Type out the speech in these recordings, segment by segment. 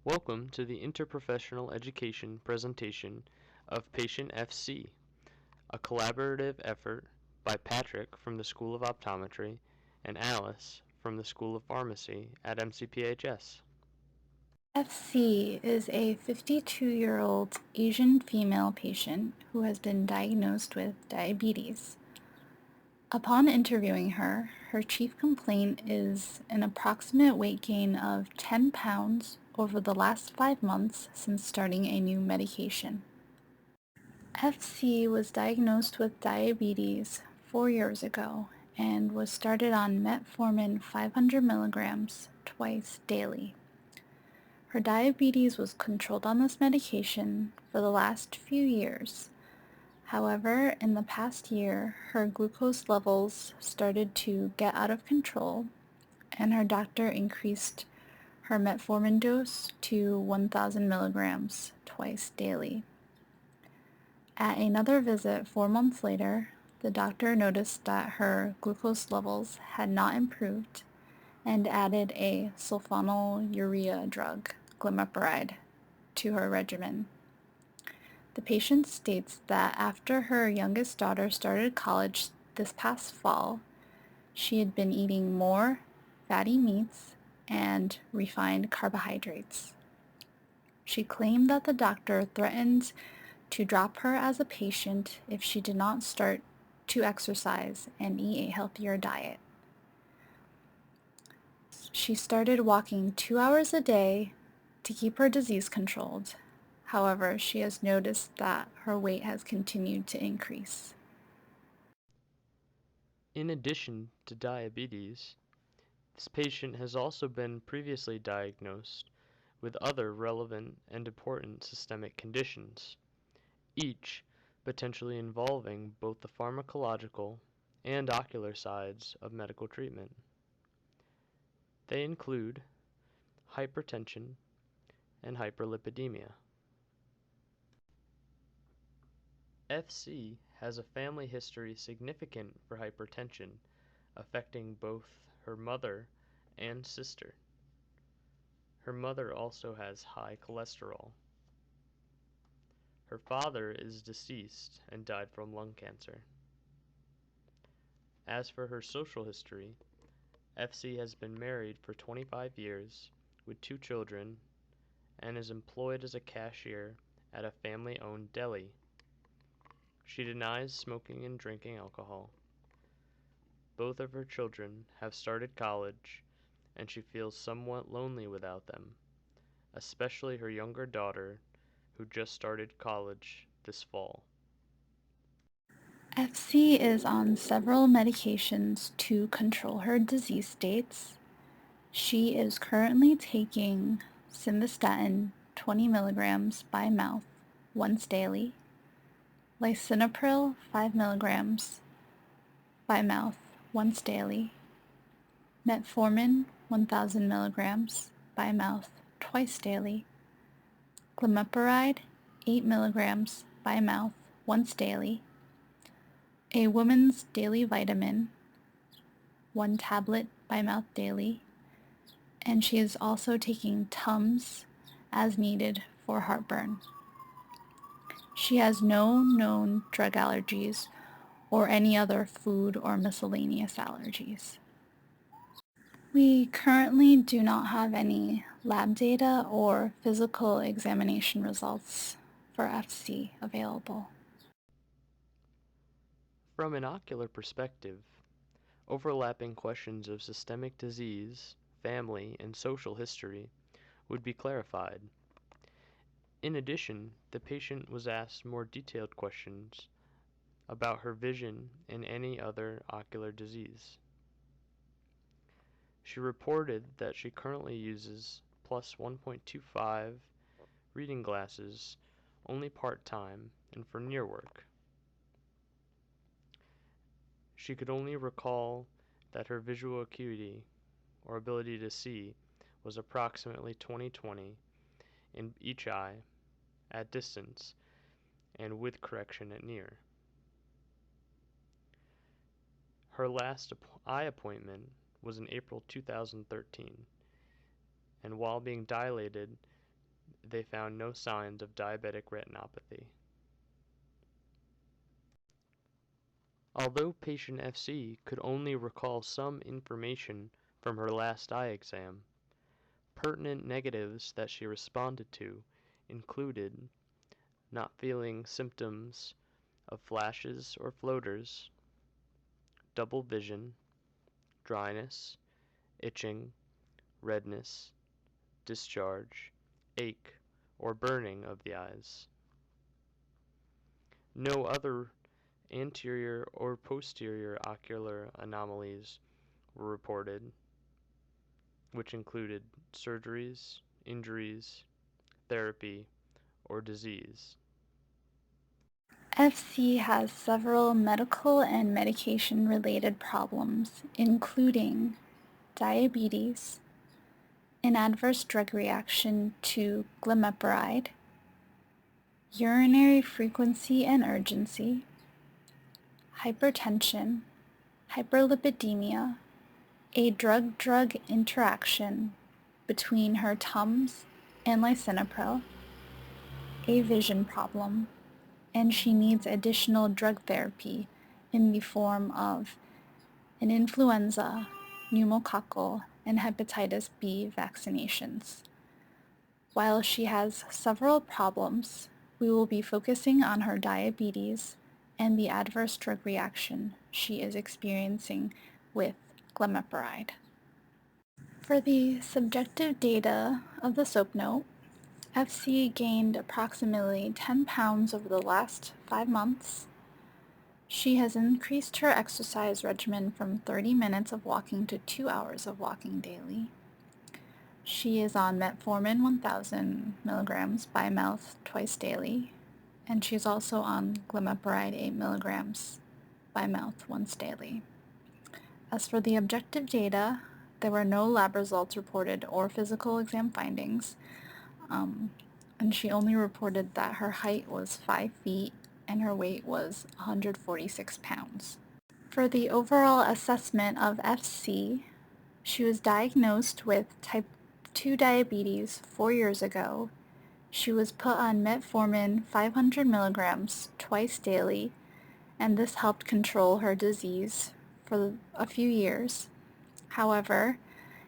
Welcome to the Interprofessional Education presentation of Patient FC, a collaborative effort by Patrick from the School of Optometry and Alice from the School of Pharmacy at MCPHS. FC is a 52-year-old Asian female patient who has been diagnosed with diabetes. Upon interviewing her, her chief complaint is an approximate weight gain of 10 pounds over the last 5 months since starting a new medication. FC was diagnosed with diabetes 4 years ago and was started on metformin 500 milligrams twice daily. Her diabetes was controlled on this medication for the last few years. However, in the past year, her glucose levels started to get out of control, and her doctor increased her metformin dose to 1,000 milligrams twice daily. At another visit 4 months later, the doctor noticed that her glucose levels had not improved and added a sulfonylurea drug, glimepiride, to her regimen. The patient states that after her youngest daughter started college this past fall, she had been eating more fatty meats and refined carbohydrates. She claimed that the doctor threatened to drop her as a patient if she did not start to exercise and eat a healthier diet. She started walking 2 hours a day to keep her disease controlled. However, she has noticed that her weight has continued to increase. In addition to diabetes, this patient has also been previously diagnosed with other relevant and important systemic conditions, each potentially involving both the pharmacological and ocular sides of medical treatment. They include hypertension and hyperlipidemia. FC has a family history significant for hypertension, affecting both her mother and sister. Her mother also has high cholesterol. Her father is deceased and died from lung cancer. As for her social history, FC has been married for 25 years with 2 children and is employed as a cashier at a family-owned deli. She denies smoking and drinking alcohol. Both of her children have started college, and she feels somewhat lonely without them, especially her younger daughter, who just started college this fall. FC is on several medications to control her disease states. She is currently taking simvastatin 20 milligrams by mouth once daily, lisinopril 5 milligrams by mouth once daily, metformin 1,000 milligrams by mouth twice daily, glimepiride 8 milligrams by mouth once daily, a woman's daily vitamin, 1 tablet by mouth daily, and she is also taking Tums as needed for heartburn. She has no known drug allergies or any other food or miscellaneous allergies. We currently do not have any lab data or physical examination results for FC available. From an ocular perspective, overlapping questions of systemic disease, family, and social history would be clarified. In addition, the patient was asked more detailed questions about her vision and any other ocular disease. She reported that she currently uses plus 1.25 reading glasses only part-time and for near work. She could only recall that her visual acuity, or ability to see, was approximately 20/20 in each eye at distance and with correction at near. Her last eye appointment was in April 2013, and while being dilated they found no signs of diabetic retinopathy. Although patient FC could only recall some information from her last eye exam, pertinent negatives that she responded to included not feeling symptoms of flashes or floaters, double vision, dryness, itching, redness, discharge, ache, or burning of the eyes. No other anterior or posterior ocular anomalies were reported, which included surgeries, injuries, therapy, or disease. FC has several medical and medication-related problems, including diabetes, an adverse drug reaction to glimepiride, urinary frequency and urgency, hypertension, hyperlipidemia, a drug-drug interaction between her Tums and lisinopril, a vision problem, and she needs additional drug therapy in the form of an influenza, pneumococcal, and hepatitis B vaccinations. While she has several problems, we will be focusing on her diabetes and the adverse drug reaction she is experiencing with glimepiride. For the subjective data of the SOAP note, FC gained approximately 10 pounds over the last 5 months. She has increased her exercise regimen from 30 minutes of walking to 2 hours of walking daily. She is on metformin 1,000 milligrams by mouth twice daily, and she's also on glimepiride 8 milligrams by mouth once daily. As for the objective data, there were no lab results reported or physical exam findings, and she only reported that her height was 5 feet and her weight was 146 pounds. For the overall assessment of FC, she was diagnosed with type 2 diabetes 4 years ago. She was put on metformin 500 milligrams twice daily, and this helped control her disease for a few years. However,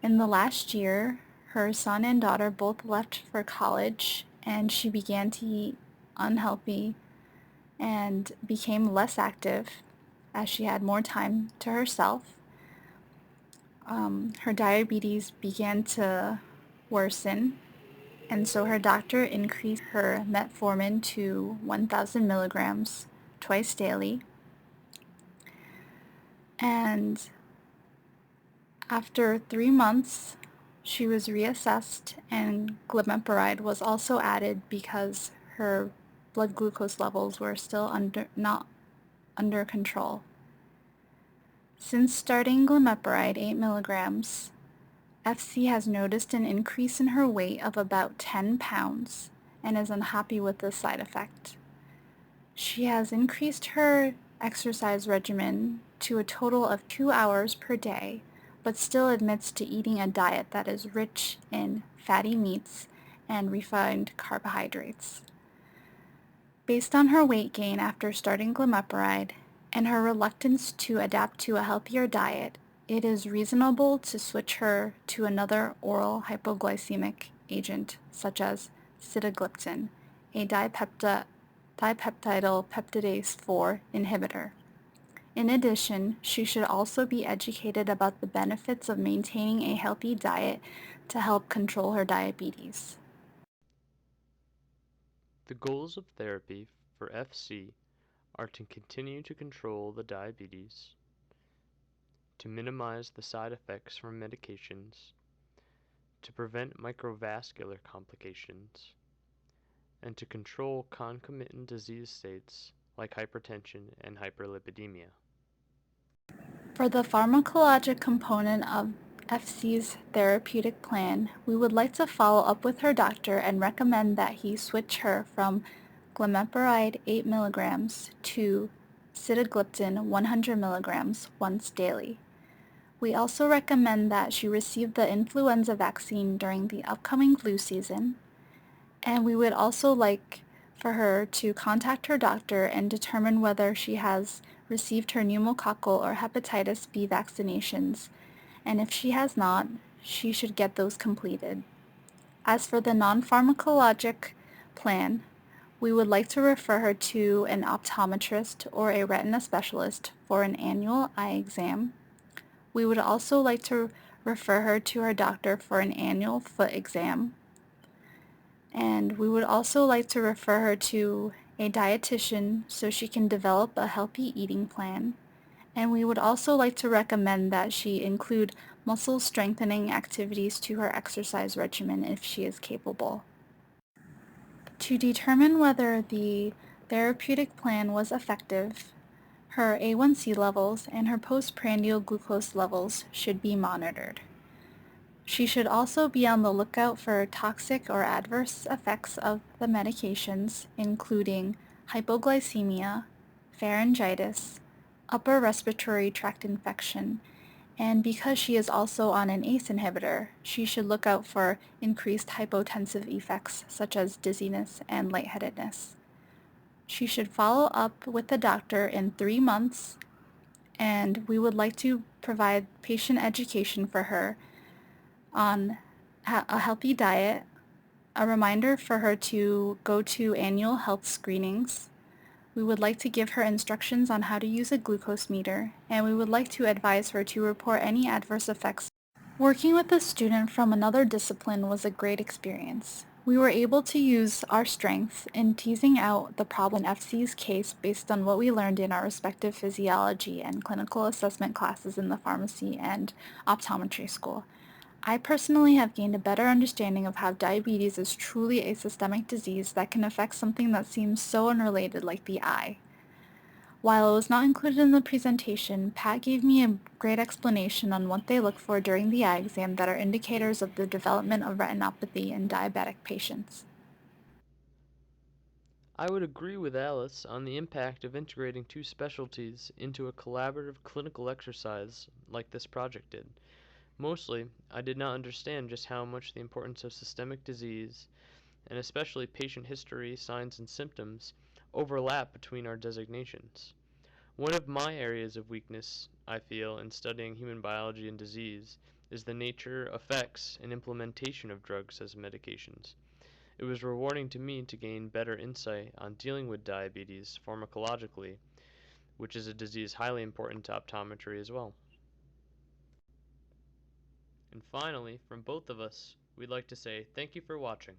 in the last year, her son and daughter both left for college, and she began to eat unhealthy and became less active as she had more time to herself. Her diabetes began to worsen, and so her doctor increased her metformin to 1,000 milligrams twice daily. And after 3 months, she was reassessed, and glimepiride was also added because her blood glucose levels were still not under control. Since starting glimepiride 8 milligrams, FC has noticed an increase in her weight of about 10 pounds and is unhappy with this side effect. She has increased her exercise regimen to a total of 2 hours per day, but still admits to eating a diet that is rich in fatty meats and refined carbohydrates. Based on her weight gain after starting glimepiride and her reluctance to adapt to a healthier diet, it is reasonable to switch her to another oral hypoglycemic agent such as sitagliptin, a dipeptidyl peptidase 4 inhibitor. In addition, she should also be educated about the benefits of maintaining a healthy diet to help control her diabetes. The goals of therapy for FC are to continue to control the diabetes, to minimize the side effects from medications, to prevent microvascular complications, and to control concomitant disease states like hypertension and hyperlipidemia. For the pharmacologic component of FC's therapeutic plan, we would like to follow up with her doctor and recommend that he switch her from glimepiride 8 milligrams to sitagliptin 100 milligrams once daily. We also recommend that she receive the influenza vaccine during the upcoming flu season, And we would also like for her to contact her doctor and determine whether she has received her pneumococcal or hepatitis B vaccinations, and if she has not, she should get those completed. As for the non-pharmacologic plan, we would like to refer her to an optometrist or a retina specialist for an annual eye exam. We would also like to refer her to her doctor for an annual foot exam. And we would also like to refer her to a dietitian so she can develop a healthy eating plan. And we would also like to recommend that she include muscle strengthening activities to her exercise regimen if she is capable. To determine whether the therapeutic plan was effective, her A1C levels and her postprandial glucose levels should be monitored. She should also be on the lookout for toxic or adverse effects of the medications, including hypoglycemia, pharyngitis, upper respiratory tract infection, and because she is also on an ACE inhibitor, she should look out for increased hypotensive effects such as dizziness and lightheadedness. She should follow up with the doctor in 3 months, and we would like to provide patient education for her on a healthy diet, a reminder for her to go to annual health screenings. We would like to give her instructions on how to use a glucose meter, and we would like to advise her to report any adverse effects. Working with a student from another discipline was a great experience. We were able to use our strengths in teasing out the problem in FC's case based on what we learned in our respective physiology and clinical assessment classes in the pharmacy and optometry school. I personally have gained a better understanding of how diabetes is truly a systemic disease that can affect something that seems so unrelated like the eye. While it was not included in the presentation, Pat gave me a great explanation on what they look for during the eye exam that are indicators of the development of retinopathy in diabetic patients. I would agree with Alice on the impact of integrating two specialties into a collaborative clinical exercise like this project did. Mostly, I did not understand just how much the importance of systemic disease, and especially patient history, signs, and symptoms, overlap between our designations. One of my areas of weakness, I feel, in studying human biology and disease is the nature, effects, and implementation of drugs as medications. It was rewarding to me to gain better insight on dealing with diabetes pharmacologically, which is a disease highly important to optometry as well. And finally, from both of us, we'd like to say thank you for watching.